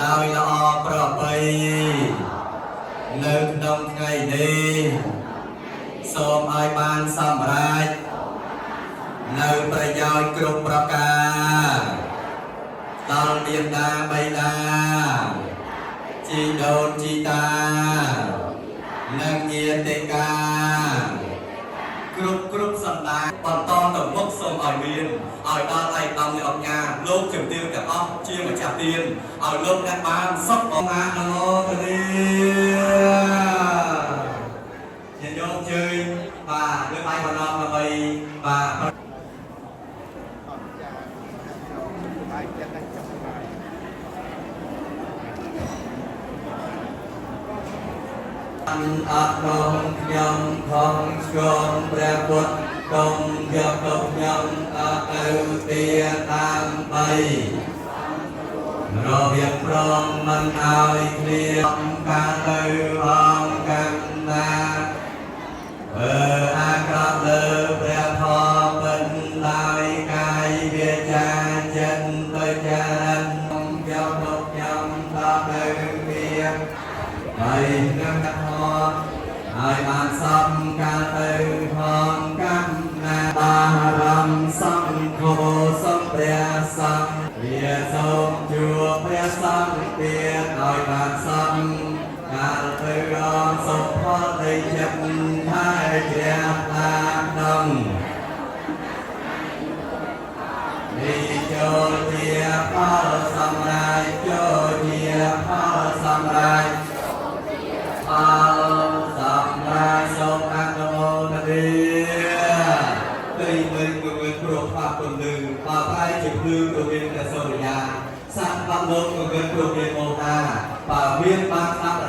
ដោយល្អប្រពៃនៅក្នុងថ្ងៃនេះសូមឲ្យបានសម្រេចនៅប្រយោជន៍គ្រប់ប្រការដល់មាតាបិតាជីដូនជីតានិងញាតិកាគ្រប់សន្តានបន្តទៅមុខសូមឲ្យមានឲ្យដល់ឯកឧត្តមនៃអង្គការលោកជំទាវទាំងអស់ជាម្ចាស់ទានឲ្យលោកអ្នកបានសុខអង្គការនមោទនីញាតិញោមជើញបាទលើកដៃបណ្ដោះដើម្បីបាទអរគុណខ្ញុំផងស្គមព្រះពុទ្ធគង់យកទៅខ្ញុំអត់ទៅទាដើម្បីរបៀបព្រមមិនឲ្យគ្នាការទៅអងកម្មណាអាក្រក់លើព្រះធម៌ពិនដោយកាយវាចាចិត្តទៅចារឹងយកទៅខ្ញុំដល់ទៅវាហើយនឹងធម៌ហើយបានសំការទៅផងកម្មណាបារម្ភសង្ឃោសំព្រះសង្ឃវាសូមជួបព្រះសង្ឃទៀតឲ្យបានសំការទៅអងសុខផលនៃចិត្តហើយជ្រះតាមដំនេះចូលជាផលសម្រាប់ចូលជាផលសម្រាប់ផលសម្រាប់សូមអនុមោទនាទីមួយព្រោះផាប់ពលឺបើតែជាភ្លឺក៏មានតែសូរិយាស័ក្តិបាក់លោកក៏មានព្រោះមានមោតាបើមានបានស្ដាប់